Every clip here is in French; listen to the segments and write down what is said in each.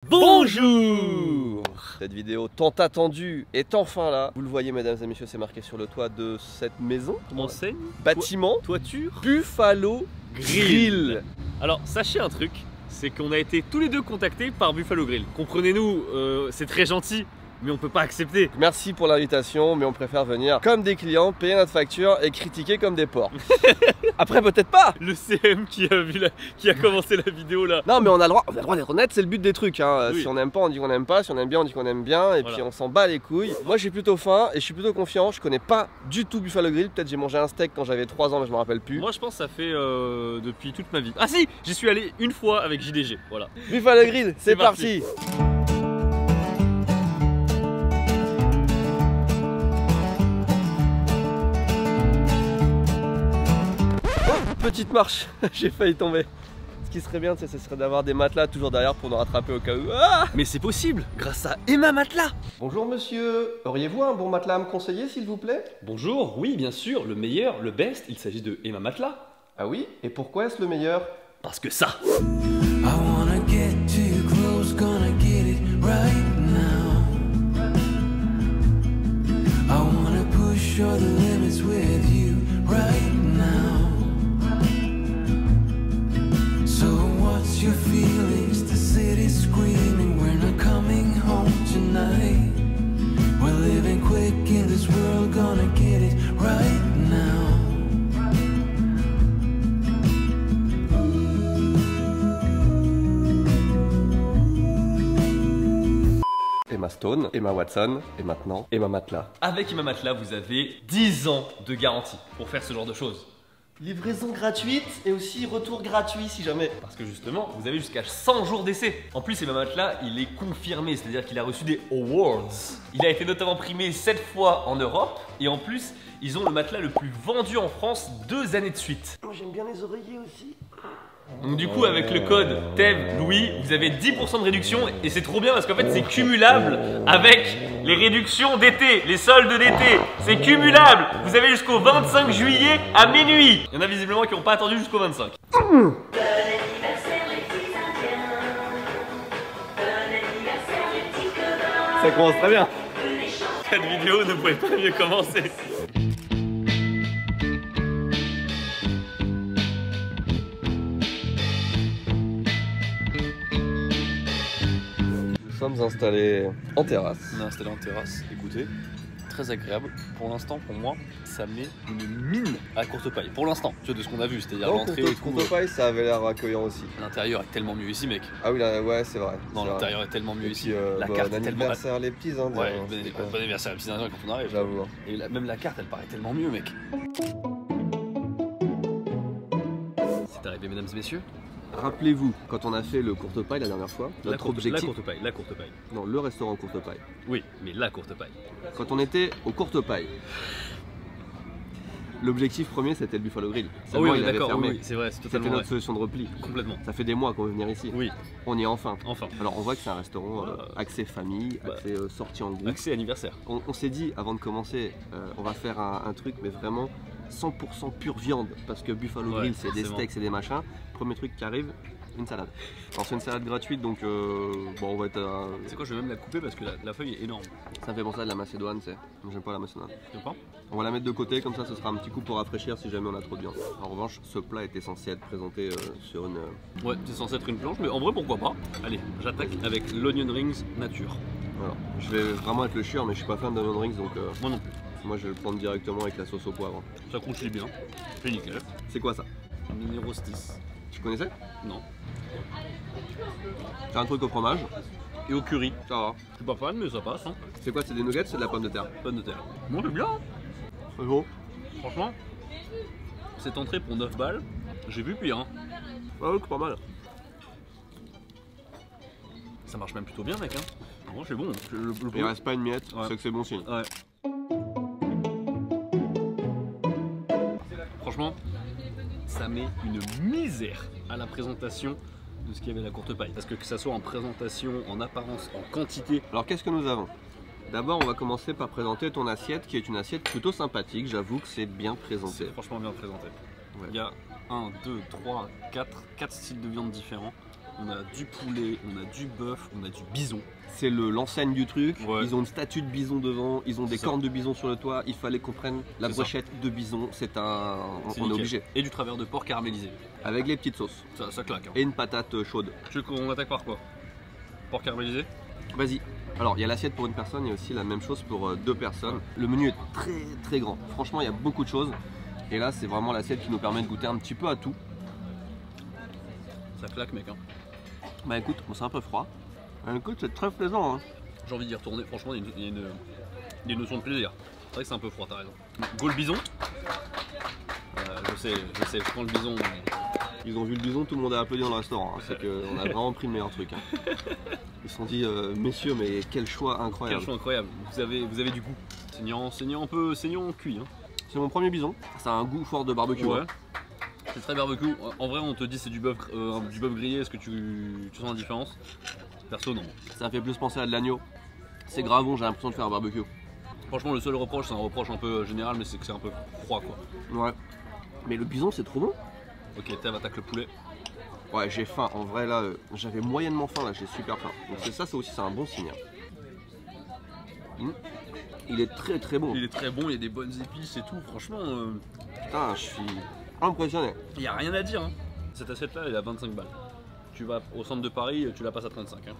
Bonjour. Cette vidéo tant attendue est enfin là. Vous le voyez mesdames et messieurs, c'est marqué sur le toit de cette maison. Enseigne, bâtiment, toiture, Buffalo Grill. Alors sachez un truc, c'est qu'on a été tous les deux contactés par Buffalo Grill. Comprenez-nous, c'est très gentil, mais on peut pas accepter. Merci pour l'invitation, mais on préfère venir comme des clients, payer notre facture et critiquer comme des porcs. Après peut-être pas. Le CM qui a commencé la vidéo là. Non mais on a le droit d'être honnête, c'est le but des trucs hein. Oui. Si on n'aime pas on dit qu'on n'aime pas, si on aime bien on dit qu'on aime bien et voilà. Puis on s'en bat les couilles. Moi j'ai plutôt faim et je suis plutôt confiant, je connais pas du tout Buffalo Grill, peut-être j'ai mangé un steak quand j'avais 3 ans mais je me rappelle plus. Moi je pense que ça fait depuis toute ma vie. Ah si, j'y suis allé une fois avec JDG, voilà. Buffalo Grill, c'est parti. Petite marche, j'ai failli tomber. Ce qui serait bien, ce serait d'avoir des matelas toujours derrière pour nous rattraper au cas où. Ah, Mais c'est possible, grâce à Emma Matelas. bonjour monsieur, auriez-vous un bon matelas à me conseiller s'il vous plaît? Bonjour, oui bien sûr, le meilleur, le best, il s'agit de Emma Matelas. Ah oui? Et pourquoi est-ce le meilleur? Parce que ça. I wanna get too close, gonna get it right now. I wanna push all the limits with you right now. So what's your feelings? The city's screaming, we're not coming home tonight. We're living quick in this world, gonna get it right now. Emma Stone, Emma Watson, et maintenant Emma Matelas. Avec Emma Matelas, vous avez 10 ans de garantie pour faire ce genre de choses. Livraison gratuite et aussi retour gratuit si jamais. Parce que justement, vous avez jusqu'à 100 jours d'essai. En plus, Emma Matelas, il est confirmé, c'est-à-dire qu'il a reçu des awards. Il a été notamment primé 7 fois en Europe. Et en plus, ils ont le matelas le plus vendu en France 2 années de suite. Moi j'aime bien les oreillers aussi. Donc du coup, avec le code TEV-LOUIS, vous avez 10% de réduction. Et c'est trop bien parce qu'en fait, c'est cumulable avec les réductions d'été, les soldes d'été. C'est cumulable. Vous avez jusqu'au 25 juillet à minuit. Il y en a visiblement qui n'ont pas attendu jusqu'au 25. Ça commence très bien. Cette vidéo ne pouvait pas mieux commencer. Nous sommes installés en terrasse. On est installé en terrasse, écoutez, très agréable. Pour l'instant, pour moi, ça met une mine à courte paille. Pour l'instant, tu vois, de ce qu'on a vu, c'est-à-dire l'entrée et tout. Courtepaille, ça avait l'air accueillant aussi. L'intérieur est tellement mieux ici, mec. Ah oui, là, ouais, c'est vrai. Non, c'est vrai. l'intérieur est tellement mieux Et ici. puis, La bon carte est tellement. anniversaire les petits, hein. Ouais, c'était bon anniversaire à la petite dernière quand on arrive. J'avoue. Et même la carte, elle paraît tellement mieux, mec. C'est arrivé, mesdames et messieurs. Rappelez-vous, quand on a fait le courte paille la dernière fois, notre objectif. La courte paille. Non, le restaurant courte paille. Oui, mais la courte paille. Quand on était au courte paille, l'objectif premier c'était le Buffalo Grill. Ah Seulement, oui, il avait d'accord, fermé. oui, c'est vrai, c'est C'était totalement notre vrai. solution de repli. Complètement. Ça fait des mois qu'on veut venir ici. Oui, On y est enfin. enfin. Alors on voit que c'est un restaurant axé famille, Bah, axé sortie en groupe. Accès anniversaire. On s'est dit avant de commencer, on va faire un truc mais vraiment 100% pure viande parce que Buffalo Ouais, Grill c'est des forcément. steaks, c'est des machins. Premier truc qui arrive, une salade. Alors c'est une salade gratuite donc bon on va être C'est quoi, je vais même la couper parce que la feuille est énorme. ça me fait penser à de la macédoine, c'est. J'aime pas la macédoine. Tu vois pas? On va la mettre de côté comme ça ce sera un petit coup pour rafraîchir si jamais on a trop de viande. En revanche ce plat était censé être présenté sur une. Ouais, c'est censé être une planche, mais en vrai, pourquoi pas? Allez, j'attaque avec l'onion rings nature. Voilà. Je vais vraiment être le chieur mais je suis pas fan d'onion rings donc Moi non plus. moi je vais le prendre directement avec la sauce au poivre. Ça concile bien. C'est nickel. C'est quoi ça? Mini rostis. Tu connaissais? Non. C'est un truc au fromage. Et au curry. Ça va. Je suis pas fan, mais ça passe. Hein. C'est quoi? C'est des nuggets? C'est de la pomme de terre? Bonne de terre. Moi, j'aime bien. Hein. C'est bon. Franchement, cette entrée pour 9 balles, j'ai vu pire. Hein. Ah oui, c'est pas mal. Ça marche même plutôt bien, mec. Hein. Moi, c'est bon. Il reste pas une miette, Ouais. c'est que c'est bon signe. Ouais. Franchement, ça met une misère à la présentation de ce qu'il y avait à la courte paille. Parce que ça soit en présentation, en apparence, en quantité. Alors qu'est-ce que nous avons? D'abord on va commencer par présenter ton assiette qui est une assiette plutôt sympathique, j'avoue que c'est bien présenté. C'est franchement bien présenté. Ouais. Il y a 1, 2, 3, 4 styles de viande différents. on a du poulet, on a du bœuf, on a du bison. C'est l'enseigne du truc, Ouais. ils ont une statue de bison devant, ils ont des C'est ça. cornes de bison sur le toit, il fallait qu'on prenne la C'est ça. brochette de bison, c'est un... C'est on est nickel. obligé. Et du travers de porc caramélisé. Avec les petites sauces. Ça claque. Hein. Et une patate chaude. Tu veux qu'on attaque par quoi? Porc caramélisé? Vas-y. Alors il y a l'assiette pour une personne, il y a aussi la même chose pour 2 personnes. Le menu est très très grand. Franchement il y a beaucoup de choses. Et là c'est vraiment l'assiette qui nous permet de goûter un petit peu à tout. Ça claque, mec. Hein. Bah écoute, bon, c'est un peu froid. Écoute, c'est très plaisant. Hein. J'ai envie d'y retourner. Franchement, il y a une notion de plaisir. C'est vrai que c'est un peu froid, t'as raison. Go le bison. Je sais, je prends le bison. Ils ont vu le bison, tout le monde a applaudi dans le restaurant. Hein. C'est qu'on a vraiment pris le meilleur truc. Hein. Ils se sont dit, messieurs, mais quel choix incroyable. Quel choix incroyable. Vous avez du goût. Saignant un peu, saignant cuit. Hein. C'est mon premier bison. Ça a un goût fort de barbecue. Ouais. Hein. C'est très barbecue. En vrai, on te dit c'est du bœuf grillé. Est-ce que tu sens la différence? Perso, non. Ça fait plus penser à de l'agneau. C'est gravon, j'ai l'impression de faire un barbecue. Franchement, le seul reproche, c'est un reproche un peu général, mais c'est que c'est un peu froid, quoi. Ouais. Mais le bison, c'est trop bon. Ok, Tev attaque le poulet. Ouais, j'ai faim. En vrai, là, j'avais moyennement faim. Là, j'ai super faim. Donc c'est aussi, c'est un bon signe. Il est très très bon. Il est très bon, il y a des bonnes épices et tout. Franchement, Putain, je suis impressionné. il n'y a rien à dire. Hein. Cette assiette-là, elle est à 25 balles. Tu vas au centre de Paris, tu la passes à 35. Hein.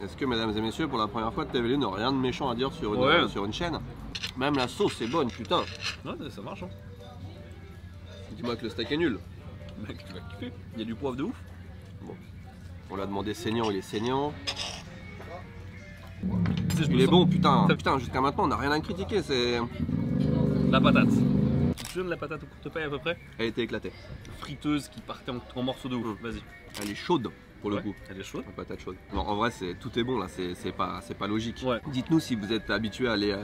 Est-ce que, mesdames et messieurs, pour la première fois de TVL n'a rien de méchant à dire sur une chaîne? Même la sauce est bonne, putain. Ouais, ça marche. Hein. Dis-moi que le steak est nul. Mec, tu vas kiffer. Il y a du poivre de ouf. Bon. On l'a demandé saignant, il est saignant. Il est bon, putain. Putain, jusqu'à maintenant, on n'a rien à critiquer. C'est... La patate. Tu te souviens de la patate au courte paille à peu près? Elle était éclatée. Friteuse qui partait en morceaux de ouf. Vas-y. Elle est chaude. Pour le Ouais, coup, elle est chaude. la patate chaude. Non, en vrai, tout est bon là, c'est pas logique. Ouais. Dites-nous si vous êtes habitué à aller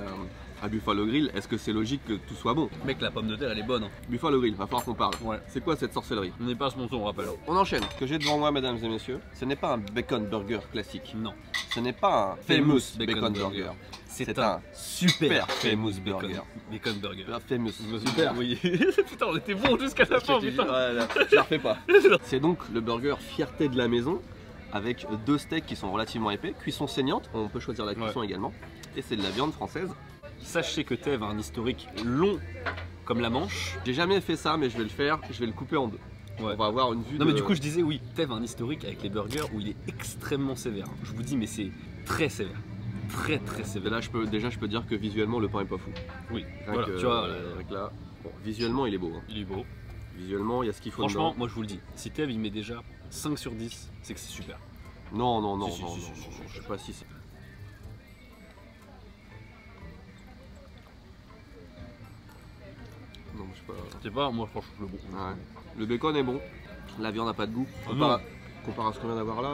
à Buffalo Grill, est-ce que c'est logique que tout soit bon? Mec, la pomme de terre, elle est bonne. Hein. Buffalo Grill, va falloir qu'on parle. Ouais. C'est quoi cette sorcellerie? On n'est pas sponsor, on rappelle. On enchaîne. Ce que j'ai devant moi, mesdames et messieurs, ce n'est pas un bacon burger classique. Non. Ce n'est pas un famous bacon burger. C'est un super famous burger. Bacon burger. Un famous. Super. Oui. Putain, on était bon jusqu'à la fin, putain. Ouais, là, je la refais pas. C'est donc le burger fierté de la maison, avec 2 steaks qui sont relativement épais, cuisson saignante, on peut choisir la cuisson également, et c'est de la viande française. Sachez que Tev a un historique long comme la Manche. J'ai jamais fait ça, mais je vais le faire, je vais le couper en 2. Ouais. On va avoir une vue Non de... mais du coup je disais oui, Tev a un historique avec les burgers où il est extrêmement sévère. Je vous dis mais c'est très sévère. Très très Et sévère. là, je peux dire que visuellement, le pain est pas fou. Oui, Rien voilà, que, tu vois, rien que là, bon, visuellement, il est beau. Hein. il est beau. Visuellement, il y a ce qu'il faut Franchement, dedans. moi je vous le dis, si Tev il met déjà 5 sur 10, c'est que c'est super. Non, non, non, Si, non, si, non, si, si, non, si, je sais pas si c'est... Non, je sais pas... Je sais pas, moi franchement je le bon. Ouais. Le bacon est bon, la viande n'a pas de goût. non. Comparé à ce qu'on vient d'avoir là,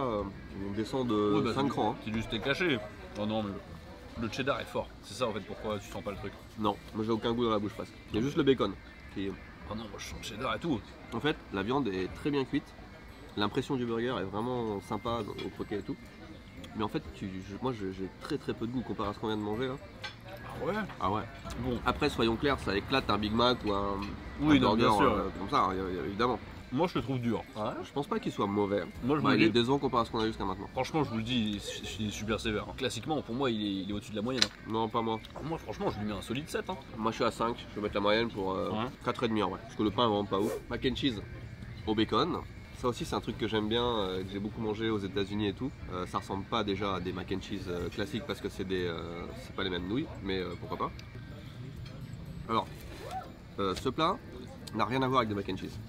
on descend de Ouais, bah, 5 crans. Hein. C'est du steak caché. Oh non mais le cheddar est fort. C'est ça en fait pourquoi tu sens pas le truc. Non, moi j'ai aucun goût dans la bouche presque. Il y a juste le bacon qui... Oh non, moi je sens le cheddar et tout. En fait, la viande est très bien cuite. L'impression du burger est vraiment sympa au croquet et tout. Mais en fait, moi j'ai très très peu de goût comparé à ce qu'on vient de manger là. Ah ouais. Ah ouais. Bon. Après, soyons clairs, ça éclate un Big Mac ou un Non, burger bien sûr. comme ça, évidemment. Moi je le trouve dur. Je pense pas qu'il soit mauvais. Moi je Bah, vous il le est dis. décevant comparé à ce qu'on a vu jusqu'à maintenant. Franchement je vous le dis, il est super sévère. Hein. Classiquement pour moi il est au-dessus de la moyenne. Hein. Non, pas moi. Moi franchement je lui mets un solide 7. Hein. Moi je suis à 5, je vais mettre la moyenne pour 4,5 en vrai. Parce que le pain est vraiment pas ouf. Mac and cheese au bacon. Ça aussi c'est un truc que j'aime bien, que j'ai beaucoup mangé aux États-Unis et tout. Ça ressemble pas déjà à des mac and cheese classiques parce que c'est pas les mêmes nouilles, mais pourquoi pas. Alors, ce plat n'a rien à voir avec des mac and cheese.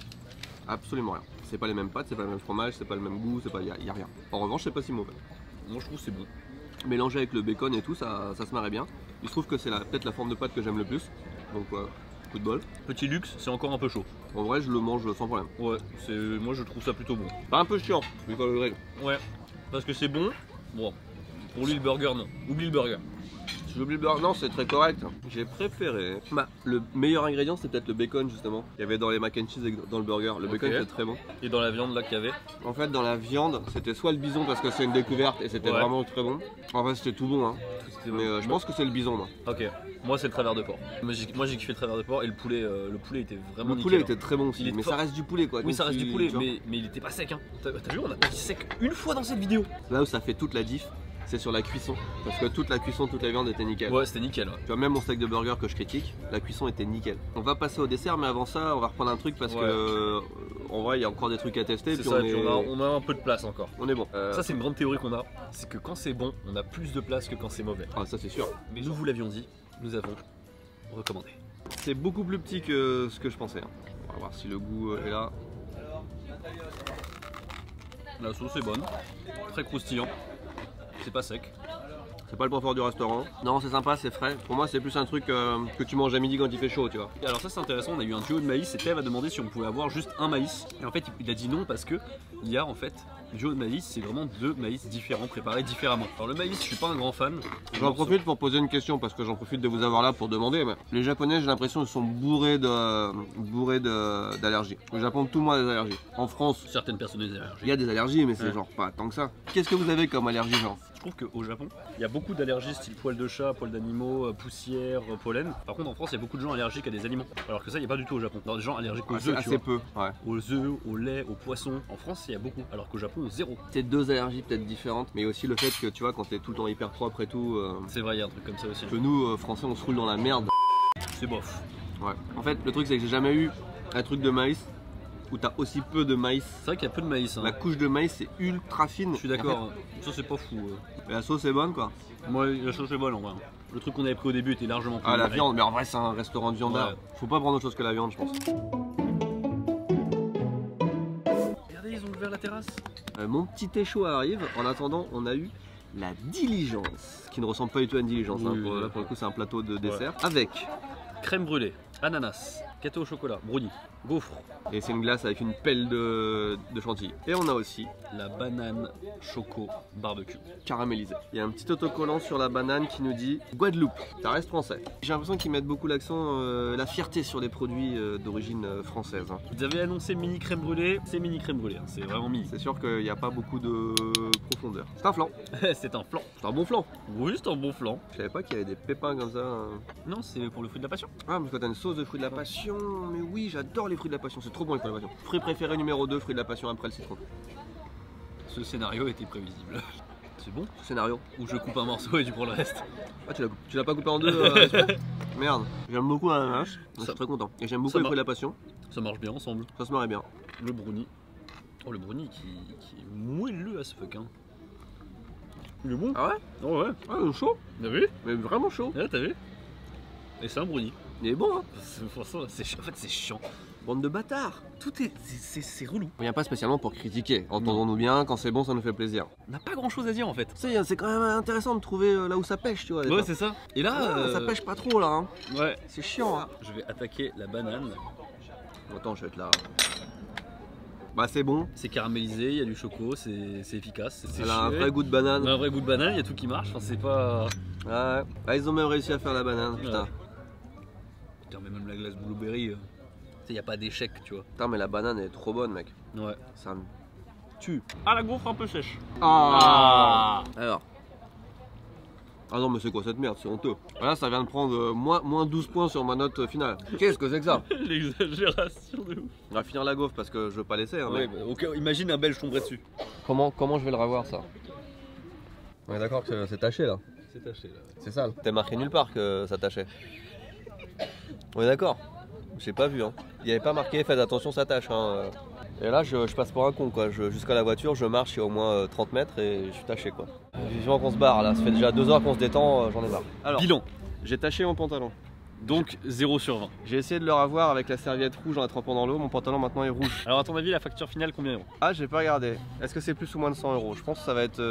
Absolument rien. C'est pas les mêmes pâtes, c'est pas le même fromage, c'est pas le même goût, y a rien. En revanche, c'est pas si mauvais. Moi je trouve que c'est bon. Mélangé avec le bacon et tout, ça se marrait bien. Il se trouve que c'est peut-être la forme de pâte que j'aime le plus. Donc coup de bol. Petit luxe, c'est encore un peu chaud. En vrai, je le mange sans problème. Ouais, moi je trouve ça plutôt bon. Pas un peu chiant, mais pas le grec. Ouais, parce que c'est bon. Bon, pour lui le burger non. Oublie le burger. J'oublie le burger. Non, c'est très correct. J'ai préféré. Bah, le meilleur ingrédient, c'est peut-être le bacon justement. Il y avait dans les mac and cheese et dans le burger. Le bacon, c'est très bon. Et dans la viande là qu'il y avait? En fait, dans la viande, c'était soit le bison parce que c'est une découverte et c'était vraiment très bon. En fait, c'était tout bon. Hein. Mais je pense que c'est le bison, moi. Ok. Moi, c'est le travers de porc. Moi, j'ai kiffé le travers de porc et le poulet était vraiment nickel. Le poulet était très bon aussi. Mais fort. ça reste du poulet quoi. Oui, ça reste du poulet, mais il était pas sec. Hein. T'as vu, on a dit sec une fois dans cette vidéo. Là où ça fait toute la diff, c'est sur la cuisson. Parce que toute la cuisson, toute la viande était nickel. Ouais, c'était nickel. Ouais. Tu vois, même mon steak de burger que je critique, la cuisson était nickel. On va passer au dessert, mais avant ça, on va reprendre un truc parce que en vrai, il y a encore des trucs à tester. Puis on a un peu de place encore. On est bon. Ça, c'est une grande théorie qu'on a. C'est que quand c'est bon, on a plus de place que quand c'est mauvais. Ah, ça c'est sûr. Mais nous vous l'avions dit, nous avons recommandé. C'est beaucoup plus petit que ce que je pensais. On va voir si le goût est là. La sauce est bonne, très croustillant, c'est pas sec. C'est pas le point fort du restaurant. Non, c'est sympa, c'est frais. Pour moi, c'est plus un truc que tu manges à midi quand il fait chaud, tu vois. Et alors ça c'est intéressant, on a eu un duo de maïs et Tev a demandé si on pouvait avoir juste un maïs. Et en fait il a dit non parce que il y a en fait duo de maïs, c'est vraiment deux maïs différents, préparés différemment. Alors le maïs, je suis pas un grand fan. J'en profite pour poser une question parce que j'en profite de vous avoir là pour demander. Mais les Japonais, j'ai l'impression, ils sont bourrés d'allergies. Au Japon, tout le monde a des allergies. En France, certaines personnes ont des allergies. Il y a des allergies, mais c'est genre pas tant que ça. Qu'est-ce que vous avez comme allergie, genre? Je trouve qu'au Japon, il y a beaucoup d'allergies style poils de chat, poils d'animaux, poussière, pollen. Par contre en France, il y a beaucoup de gens allergiques à des aliments. Alors que ça, il n'y a pas du tout au Japon. Alors, des gens allergiques aux œufs, assez peu. Ouais. Aux œufs, au lait, aux poissons. En France, il y a beaucoup. Alors qu'au Japon, zéro. C'est deux allergies peut-être différentes, mais aussi le fait que tu vois, quand t'es tout le temps hyper propre et tout. C'est vrai, il y a un truc comme ça aussi. Que nous, Français, on se roule dans la merde. C'est bof. Ouais. En fait, le truc, c'est que j'ai jamais eu un truc de maïs où t'as aussi peu de maïs. C'est vrai qu'il y a peu de maïs. Hein. La couche de maïs c'est ultra fine. Je suis d'accord, ça c'est pas fou. Et la sauce est bonne quoi. Moi la sauce est bonne en vrai. Le truc qu'on avait pris au début était largement plus. Ah la viande, mais en vrai c'est un restaurant de viandard. Ouais. Faut pas prendre autre chose que la viande je pense. Regardez, ils ont ouvert la terrasse. Mon petit thé chaud arrive. En attendant, on a eu la diligence, qui ne ressemble pas du tout à une diligence. Oui, hein. Là pour le coup c'est un plateau de dessert. Avec crème brûlée, ananas, gâteau au chocolat, brownie, gaufre. Et c'est une glace avec une pelle de chantilly. Et on a aussi la banane choco barbecue caramélisée. Il y a un petit autocollant sur la banane qui nous dit Guadeloupe. Ça reste français. J'ai l'impression qu'ils mettent beaucoup l'accent, la fierté sur les produits d'origine française. Hein. Vous avez annoncé mini crème brûlée, c'est mini crème brûlée, hein. C'est vraiment mini. C'est sûr qu'il n'y a pas beaucoup de profondeur. C'est un flan. C'est un flan. C'est un bon flan. Oui, c'est un bon flan. Je savais pas qu'il y avait des pépins comme ça. Non, c'est pour le fruit de la passion. Ah, parce que t'as une sauce de fruit de la passion. Mais oui, j'adore les fruits de la passion. C'est trop bon les fruits de la passion. Fruit préféré numéro 2, fruit de la passion après le citron. Ce scénario était prévisible. C'est bon ce scénario? Ou je coupe un morceau et tu prends le reste? Ah, tu l'as pas coupé en deux Merde. J'aime beaucoup l'ananas. Je suis très content. Et j'aime beaucoup les fruits de la passion. Ça marche bien ensemble. Ça se marie bien. Le brownie. Oh, le brownie qui est moelleux à ce fuck. Hein. Il est bon. Ah ouais? Oh ouais. Ah, il est chaud. T'as vu? Mais vraiment chaud. Ouais, t'as vu? Et c'est un brownie. Il est bon hein. En fait c'est chiant. Bande de bâtards. Tout est... c'est relou. On vient pas spécialement pour critiquer. Entendons-nous bien, quand c'est bon ça nous fait plaisir. On n'a pas grand chose à dire en fait. Tu sais, c'est quand même intéressant de trouver là où ça pêche, tu vois. Ouais, c'est ça. Et là... ça pêche pas trop là. Hein. Ouais. C'est chiant. Hein. Je vais attaquer la banane. Attends, je vais être là. Bah c'est bon. C'est caramélisé, il y a du choco, c'est efficace. Elle a un vrai goût de banane. Un vrai goût de banane, il y a tout qui marche. Enfin, c'est pas... Ouais. Ah, ils ont même réussi à faire la banane, putain. Putain, mais même la glace blueberry, il n'y a pas d'échec, tu vois. Putain, mais la banane elle est trop bonne, mec. Ouais. Ça me tue. Ah, la gaufre un peu sèche. Ah. Alors. Ah non, mais c'est quoi cette merde, c'est honteux. Là, ça vient de prendre moins 12 points sur ma note finale. Qu'est-ce que c'est que ça? L'exagération de ouf. On va finir la gaufre parce que je veux pas laisser. Hein, ouais, bah, okay, imagine un Belge tomberait dessus. Comment je vais le revoir ça? On est d'accord que c'est taché là. C'est taché là. C'est sale. T'as marqué nulle part que ça tachait. On est d'accord. J'ai pas vu. Hein. Il n'y avait pas marqué faites attention ça tâche. Hein. Et là je passe pour un con quoi. Jusqu'à la voiture, je marche il y a au moins 30 mètres et je suis taché quoi. Vivement qu'on se barre là. Ça fait déjà 2 heures qu'on se détend, j'en ai marre. Alors, bilan. J'ai taché mon pantalon. Donc 0 sur 20. J'ai essayé de le revoir avec la serviette rouge en la trempant dans l'eau, mon pantalon maintenant est rouge. Alors à ton avis, la facture finale combien €? Ah, j'ai pas regardé. Est-ce que c'est plus ou moins de 100 €? Je pense que ça va être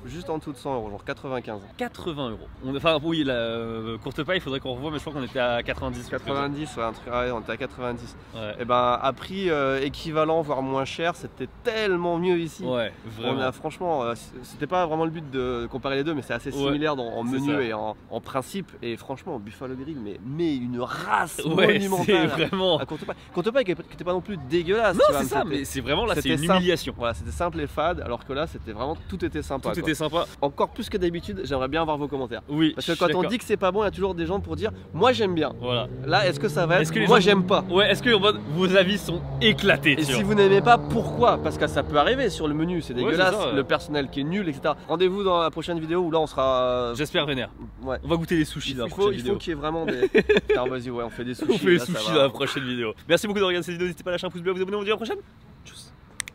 juste en dessous de 100 €, genre 95. 80 €. Enfin oui, la courte paille, il faudrait qu'on revoie, mais je crois qu'on était à 90. 90, ouais, un truc, ouais, on était à 90. Ouais. Et ben à prix équivalent, voire moins cher, c'était tellement mieux ici. Ouais, vraiment. Franchement, c'était pas vraiment le but de comparer les deux, mais c'est assez similaire en menu et en principe. Et franchement, Buffalo Grill, mais une race monumentale. C'est vraiment. À Courte paille qui était pas non plus dégueulasse. Non, tu vois, c'est ça, mais c'est vraiment là, c'est une simple. humiliation. Voilà, c'était simple et fade, alors que là, c'était vraiment tout était sympa. Tout était sympa. Encore plus que d'habitude, j'aimerais bien voir vos commentaires. Oui. Parce que quand on dit que c'est pas bon, il y a toujours des gens pour dire moi j'aime bien. Voilà. Là, est-ce que ça va être que les moi gens- j'aime pas? Ouais, est-ce que vos avis sont éclatés? Et si vous n'aimez pas, pourquoi? Parce que ça peut arriver sur le menu, c'est dégueulasse, c'est ça, ouais. le personnel qui est nul, etc. Rendez-vous dans la prochaine vidéo où là on sera. J'espère vénère. Ouais. On va goûter les sushis dans la prochaine Il vidéo. faut qu'il y ait vraiment des. Putain, vas-y, ouais, on fait des sushis. On fait les là, ça sushis va. dans la prochaine vidéo. Merci beaucoup de regarder cette vidéo. N'hésitez pas à lâcher un pouce bleu, à vous abonner. On vous dit à la prochaine. Tchuss.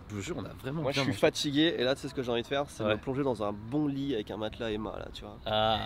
Je vous jure, on a vraiment Moi je bien suis mangé. fatigué et là tu sais ce que j'ai envie de faire, c'est Ouais. me plonger dans un bon lit avec un matelas Emma là, tu vois. Ah.